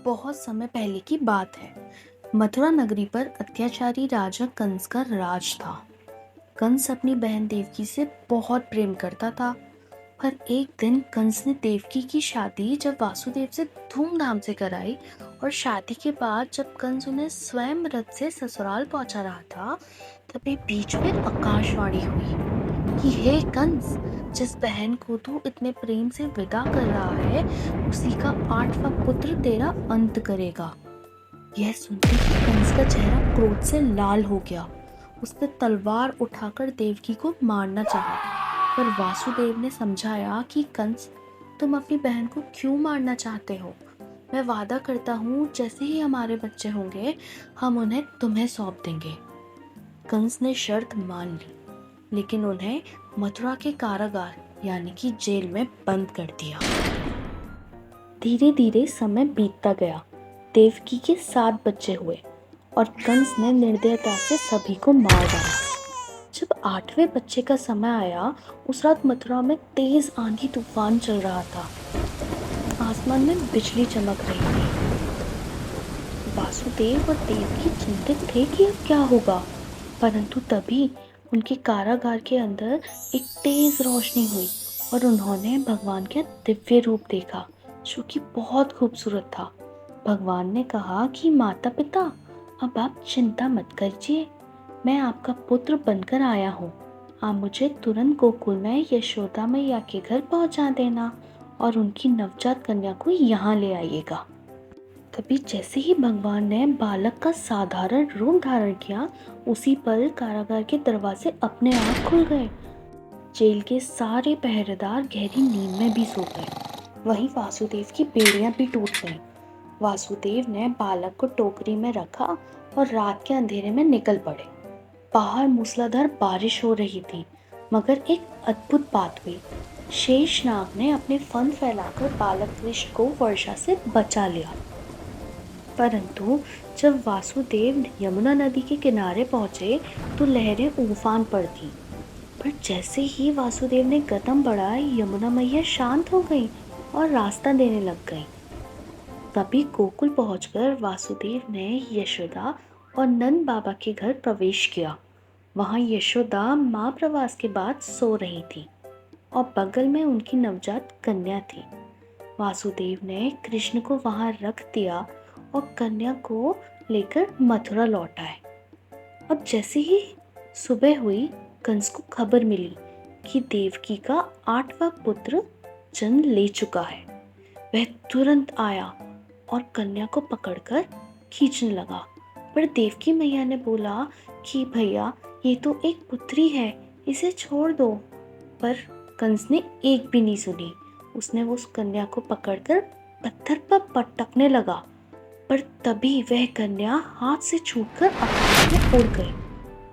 बहुत समय पहले की बात है। मथुरा नगरी पर अत्याचारी राजा कंस का राज था। कंस अपनी बहन देवकी से बहुत प्रेम करता था। पर एक दिन कंस ने देवकी की शादी जब वासुदेव से धूमधाम से कराई और शादी के बाद जब कंस उन्हें स्वयं रथ से ससुराल पहुंचा रहा था, तभी बीच में आकाशवाणी हुई कि हे कंस, जिस बहन को तू इतने प्रेम से विदा कर रहा है, उसी का 8वां पुत्र तेरा अंत करेगा। यह सुनते ही कंस का चेहरा क्रोध से लाल हो गया। उसने तलवार उठाकर देवकी को मारना चाहा, पर वासुदेव ने समझाया कि कंस, तुम अपनी बहन को क्यों मारना चाहते हो? मैं वादा करता हूँ, जैसे ही हमारे बच्चे होंगे हम उन्हें तुम्हें सौंप देंगे। कंस ने शर्त मान ली, लेकिन उन्हें मथुरा के कारागार यानी कि जेल में बंद कर दिया। धीरे धीरे समय बीतता गया। देवकी के 7 बच्चे हुए और कंस ने निर्दयता से सभी को मार डाला। जब 8वें बच्चे का समय आया, उस रात मथुरा में तेज आंधी तूफान चल रहा था। आसमान में बिजली चमक रही थी। वासुदेव और देवकी चिंतित थे कि अब क्या होगा, परंतु तभी उनके कारागार के अंदर एक तेज रोशनी हुई और उन्होंने भगवान का दिव्य रूप देखा, जो कि बहुत खूबसूरत था। भगवान ने कहा कि माता पिता, अब आप चिंता मत कीजिए, मैं आपका पुत्र बनकर आया हूँ। आप मुझे तुरंत गोकुल में यशोदा मैया के घर पहुँचा देना और उनकी नवजात कन्या को यहाँ ले आइएगा। तभी जैसे ही भगवान ने बालक का साधारण रूप धारण किया, उसी पल कारागार के दरवाजे अपने आप खुल गए। जेल के सारे पहरेदार गहरी नींद में भी सो गए। वहीं वासुदेव की बेड़ियां भी टूट गईं। वासुदेव ने बालक को टोकरी में रखा और रात के अंधेरे में निकल पड़े। बाहर मूसलाधार बारिश हो रही थी, मगर एक अद्भुत बात हुई। शेषनाग ने अपने फन फैलाकर बालक कृष्ण को वर्षा से बचा लिया। परंतु जब वासुदेव यमुना नदी के किनारे पहुंचे तो लहरें उफान पर थीं। पर जैसे ही वासुदेव ने कदम बढ़ाए, यमुना मैया शांत हो गई और रास्ता देने लग गई। तभी गोकुल पहुंचकर वासुदेव ने यशोदा और नंद बाबा के घर प्रवेश किया। वहां यशोदा माँ प्रवास के बाद सो रही थी और बगल में उनकी नवजात कन्या थी। वासुदेव ने कृष्ण को वहां रख दिया और कन्या को लेकर मथुरा लौट आए। अब जैसे ही सुबह हुई, कंस को खबर मिली कि देवकी का 8वां पुत्र जन्म ले चुका है। वह तुरंत आया और कन्या को पकड़कर खींचने लगा, पर देवकी मैया ने बोला कि भैया, ये तो एक पुत्री है, इसे छोड़ दो। पर कंस ने एक भी नहीं सुनी। उसने उस कन्या को पकड़कर पत्थर पर पटकने लगा, पर तभी वह कन्या हाथ से छूटकर आकाश में उड़ गई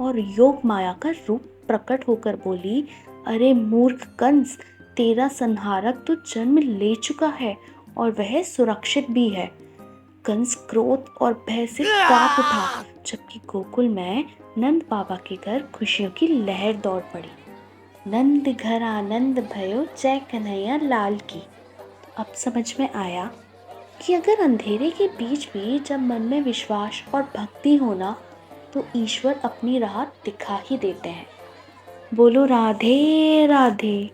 और योग माया का रूप प्रकट होकर बोली, अरे मूर्ख कंस, तेरा संहारक तो जन्म ले चुका है और वह सुरक्षित भी है। कंस क्रोध और भय से कांप उठा, जबकि गोकुल में नंद बाबा के घर खुशियों की लहर दौड़ पड़ी। नंद घर आनंद भयो, जय कन्हैया लाल की। अब समझ में आया कि अगर अंधेरे के बीच भी जब मन में विश्वास और भक्ति होना, तो ईश्वर अपनी राह दिखा ही देते हैं। बोलो राधे राधे।